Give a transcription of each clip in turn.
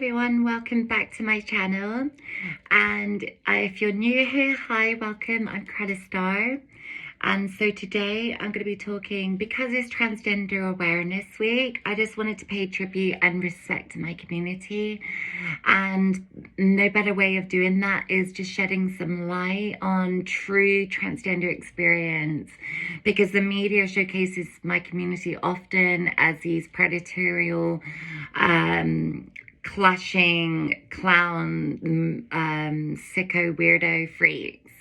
everyone, welcome back to my channel. And if you're new here, hi, welcome. I'm Star. And so today I'm going to be talking, because it's Transgender Awareness Week, I just wanted to pay tribute and respect to my community. And no better way of doing that is just shedding some light on true transgender experience, because the media showcases my community often as these predatorial, clashing clown, sicko weirdo freaks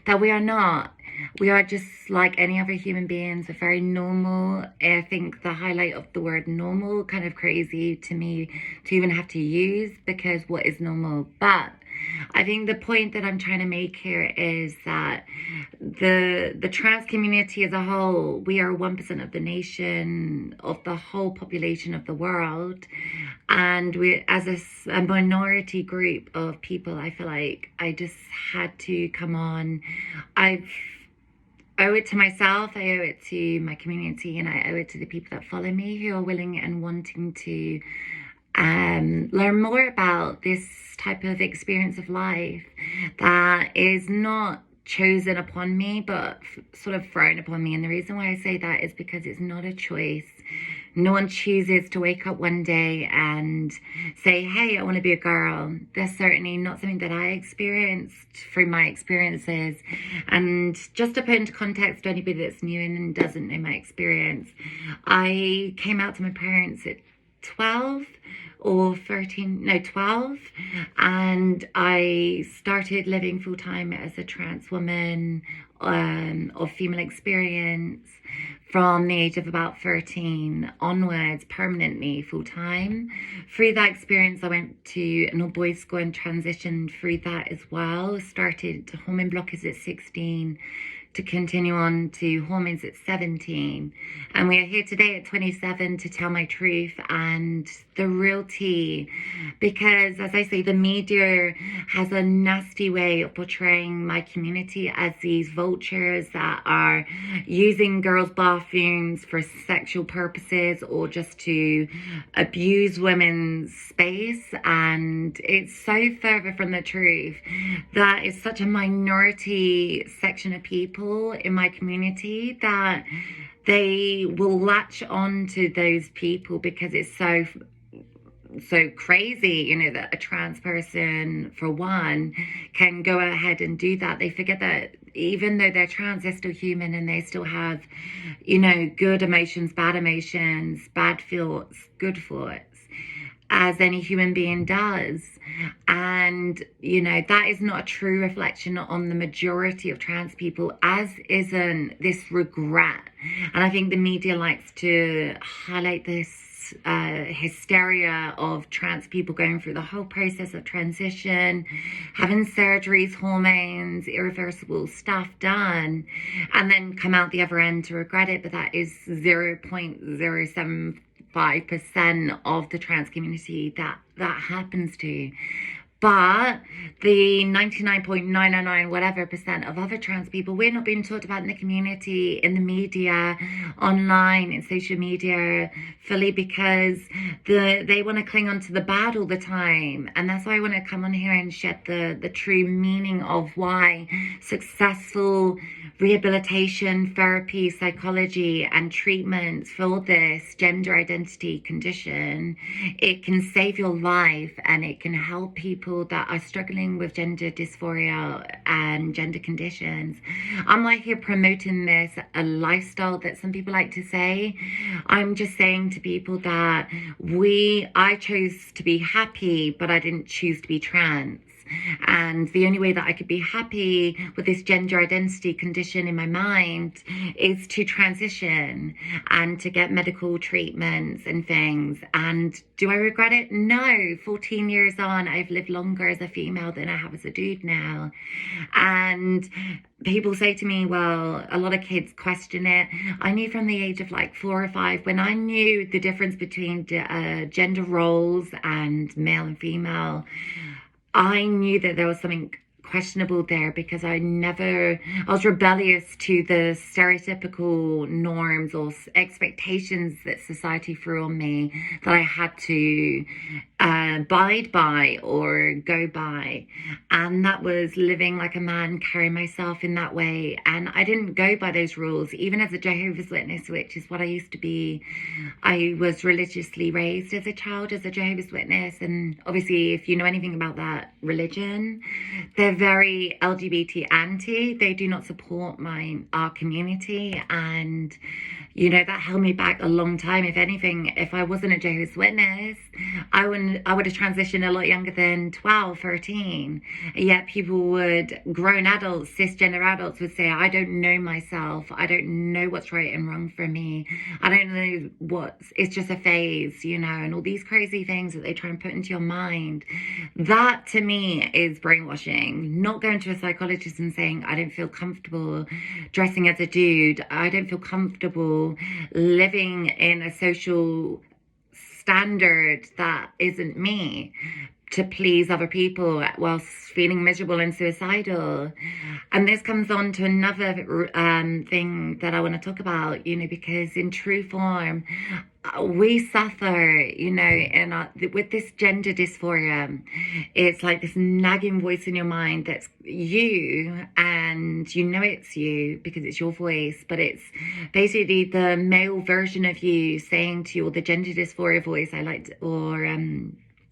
that we are not. We are just like any other human beings. We're very normal. I think the highlight of the word normal kind of crazy to me to even have to use, because what is normal? But I think the point that I'm trying to make here is that the trans community as a whole, we are 1% of the nation, of the whole population of the world. And we, as a minority group of people, I feel like I just had to come on. I owe it to myself, I owe it to my community, and I owe it to the people that follow me who are willing and wanting to learn more about this type of experience of life that is not chosen upon me, but sort of thrown upon me. And the reason why I say that is because it's not a choice. No one chooses to wake up one day and say, hey, I want to be a girl. That's certainly not something that I experienced through my experiences. And just to put into context, anybody that's new and doesn't know my experience, I came out to my parents at 12 or 13, no, 12. And I started living full time as a trans woman of female experience from the age of about 13 onwards, permanently full time. Through that experience, I went to an all-boys school and transitioned through that as well. Started hormone blockers at 16 to continue on to hormones at 17. And we are here today at 27 to tell my truth and the real tea. Because, as I say, the media has a nasty way of portraying my community as these vultures that are using girls' bathrooms for sexual purposes or just to abuse women's space. And it's so further from the truth. That is such a minority section of people in my community that they will latch on to those people because it's so crazy, you know, that a trans person, for one, can go ahead and do that. They forget that even though they're trans, they're still human, and they still have, you know, good emotions, bad thoughts, good thoughts, as any human being does. And, you know, that is not a true reflection on the majority of trans people, as isn't this regret. And I think the media likes to highlight this hysteria of trans people going through the whole process of transition, having surgeries, hormones, irreversible stuff done, and then come out the other end to regret it. But that is 0.075% of the trans community that happens to. But the 99.999 whatever percent of other trans people, we're not being talked about in the community, in the media, online, in social media, fully, because they want to cling on to the bad all the time. And that's why I want to come on here and shed the true meaning of why successful rehabilitation, therapy, psychology, and treatments for this gender identity condition, it can save your life, and it can help people that are struggling with gender dysphoria and gender conditions. I'm not here promoting this a lifestyle that some people like to say. I'm just saying to people that I chose to be happy, but I didn't choose to be trans. And the only way that I could be happy with this gender identity condition in my mind is to transition and to get medical treatments and things. And do I regret it? No. 14 years on, I've lived longer as a female than I have as a dude now. And people say to me, well, a lot of kids question it. I knew from the age of like 4 or 5, when I knew the difference between gender roles and male and female, I knew that there was something questionable there, because I was rebellious to the stereotypical norms or expectations that society threw on me that I had to abide by or go by. And that was living like a man, carrying myself in that way. And I didn't go by those rules, even as a Jehovah's Witness, which is what I used to be. I was religiously raised as a child as a Jehovah's Witness. And obviously, if you know anything about that religion, they're very LGBT anti. They do not support our community. And that held me back a long time. If anything, if I wasn't a Jehovah's Witness, I would have transitioned a lot younger than 12, 13. Yet grown adults, cisgender adults would say, I don't know myself. I don't know what's right and wrong for me. I don't know it's just a phase, and all these crazy things that they try and put into your mind. That to me is brainwashing. Not going to a psychologist and saying, I don't feel comfortable dressing as a dude. I don't feel comfortable living in a social standard that isn't me, to please other people whilst feeling miserable and suicidal. And this comes on to another thing that I want to talk about, because in true form, we suffer, with this gender dysphoria. It's like this nagging voice in your mind that's you, and it's you because it's your voice, but it's basically the male version of you saying to you, or the gender dysphoria voice, or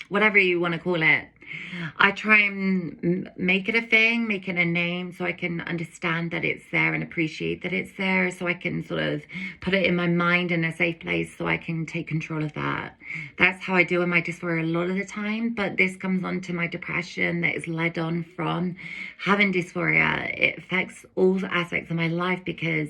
whatever you want to call it. I try and make it a thing, make it a name, so I can understand that it's there and appreciate that it's there, so I can sort of put it in my mind in a safe place so I can take control of that. That's how I deal with my dysphoria a lot of the time, but this comes on to my depression that is led on from having dysphoria. It affects all aspects of my life because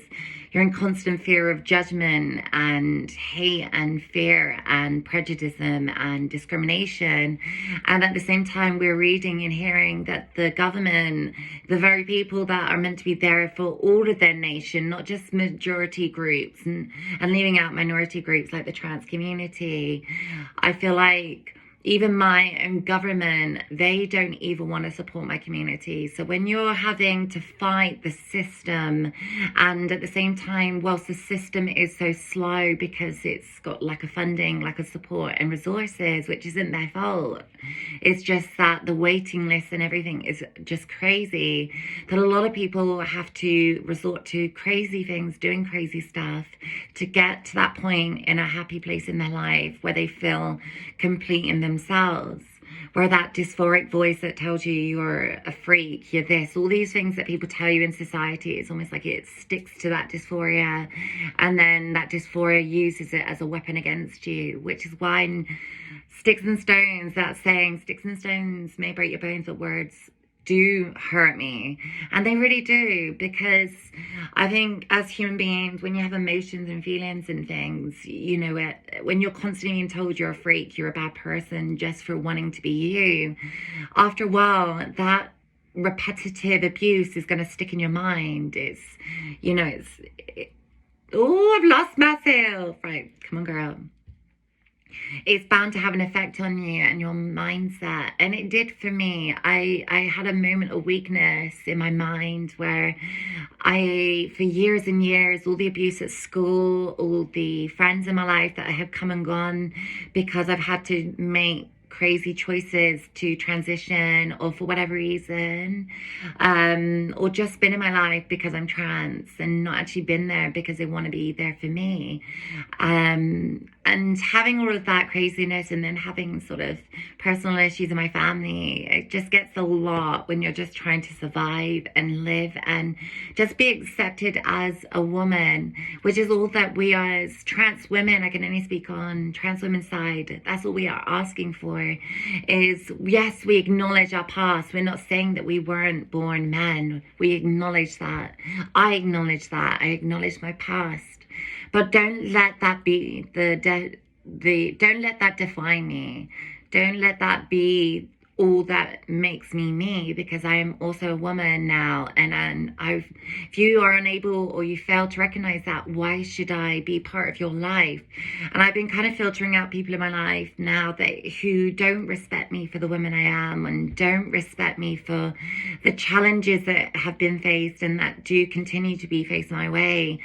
you're in constant fear of judgment and hate and fear and prejudice and discrimination. And at the same time, we're reading and hearing that the government, the very people that are meant to be there for all of their nation, not just majority groups and leaving out minority groups like the trans community, I feel like even my own government, they don't even want to support my community. So when you're having to fight the system, and at the same time, whilst the system is so slow because it's got lack of funding, lack of support and resources, which isn't their fault, it's just that the waiting list and everything is just crazy, that a lot of people have to resort to crazy things, doing crazy stuff to get to that point in a happy place in their life where they feel complete in themselves, where that dysphoric voice that tells you you're a freak, you're this, all these things that people tell you in society, it's almost like it sticks to that dysphoria, and then that dysphoria uses it as a weapon against you, which is why sticks and stones, that saying, sticks and stones may break your bones, but words do hurt me. And they really do, because I think as human beings, when you have emotions and feelings and things, when you're constantly being told you're a freak, you're a bad person just for wanting to be you, after a while, that repetitive abuse is going to stick in your mind. Oh, I've lost myself. Right, come on, girl. It's bound to have an effect on you and your mindset. And it did for me. I had a moment of weakness in my mind where for years and years, all the abuse at school, all the friends in my life that have come and gone because I've had to make crazy choices to transition, or for whatever reason, or just been in my life because I'm trans and not actually been there because they want to be there for me. And having all of that craziness, and then having sort of personal issues in my family, it just gets a lot when you're just trying to survive and live and just be accepted as a woman, which is all that we are as trans women. I can only speak on trans women's side. That's all we are asking for, is yes, we acknowledge our past. We're not saying that we weren't born men. We acknowledge that. I acknowledge that. I acknowledge my past. But don't let that be don't let that define me. Don't let that be all that makes me me, because I am also a woman now. And if you are unable or you fail to recognize that, why should I be part of your life? And I've been kind of filtering out people in my life now who don't respect me for the woman I am, and don't respect me for the challenges that have been faced and that do continue to be faced my way,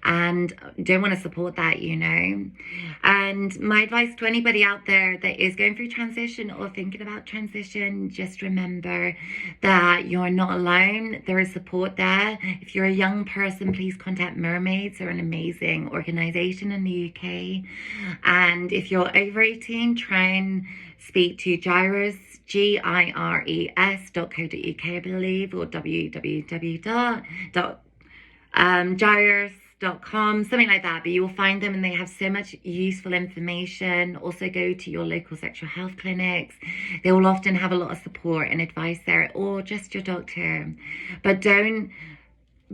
and don't want to support that, you know. And my advice to anybody out there that is going through transition or thinking about transition, just remember that you're not alone. There is support there. If you're a young person, please contact Mermaids. They're an amazing organization in the UK. And if you're over 18, try and speak to Gires, gires.co.uk, I believe, or www.gires.com, something like that. But you will find them, and they have so much useful information. Also go to your local sexual health clinics. They will often have a lot of support and advice there, or just your doctor. But don't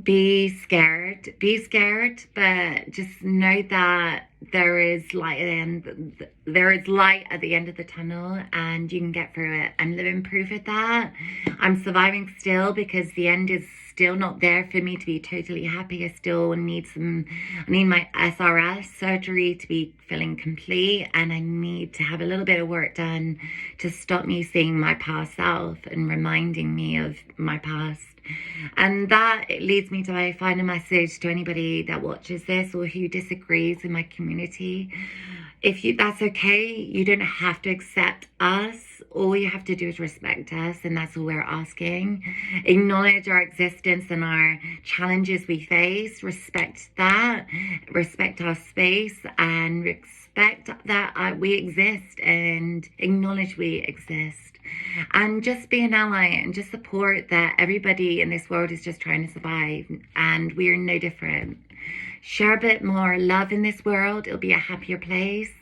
be scared. Be scared, but just know that there is light at the end. There is light at the end of the tunnel, and you can get through it. I'm living proof of that. I'm surviving still, because the end is still not there for me to be totally happy. I still need my SRS surgery to be feeling complete, and I need to have a little bit of work done to stop me seeing my past self and reminding me of my past. And that leads me to my final message to anybody that watches this or who disagrees with my community. That's okay. You don't have to accept us. All you have to do is respect us, and that's all we're asking. Acknowledge our existence and our challenges we face. Respect that. Respect our space, and respect that we exist, and acknowledge we exist. And just be an ally and just support that everybody in this world is just trying to survive, and we are no different. Share a bit more love in this world. It'll be a happier place.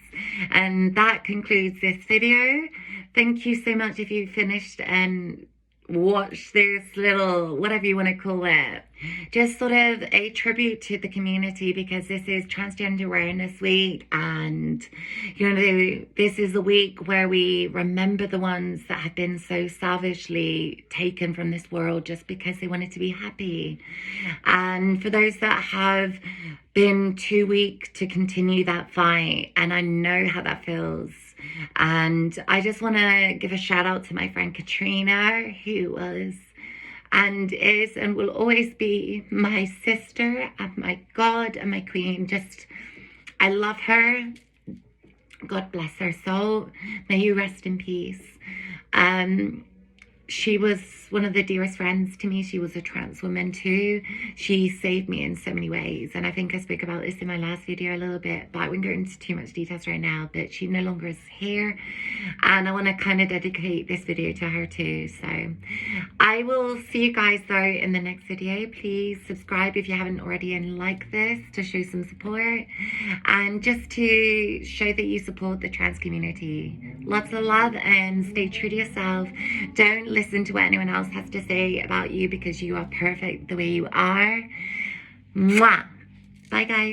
And that concludes this video. Thank you so much if you finished and watch this little, whatever you want to call it, just sort of a tribute to the community, because this is Transgender Awareness Week, and you know, this is a week where we remember the ones that have been so savagely taken from this world just because they wanted to be happy. And for those that have been too weak to continue that fight, and I know how that feels. And I just want to give a shout out to my friend Katrina, who was and is and will always be my sister and my God and my queen. I love her. God bless her soul. May you rest in peace. She was one of the dearest friends to me. She was a trans woman too. She saved me in so many ways. And I think I spoke about this in my last video a little bit, but I won't go into too much details right now. But she no longer is here. And I want to kind of dedicate this video to her too. So I will see you guys though in the next video. Please subscribe if you haven't already, and like this to show some support. And just to show that you support the trans community. Lots of love, and stay true to yourself. Don't listen to what anyone else has to say about you, because you are perfect the way you are. Mwah. Bye guys.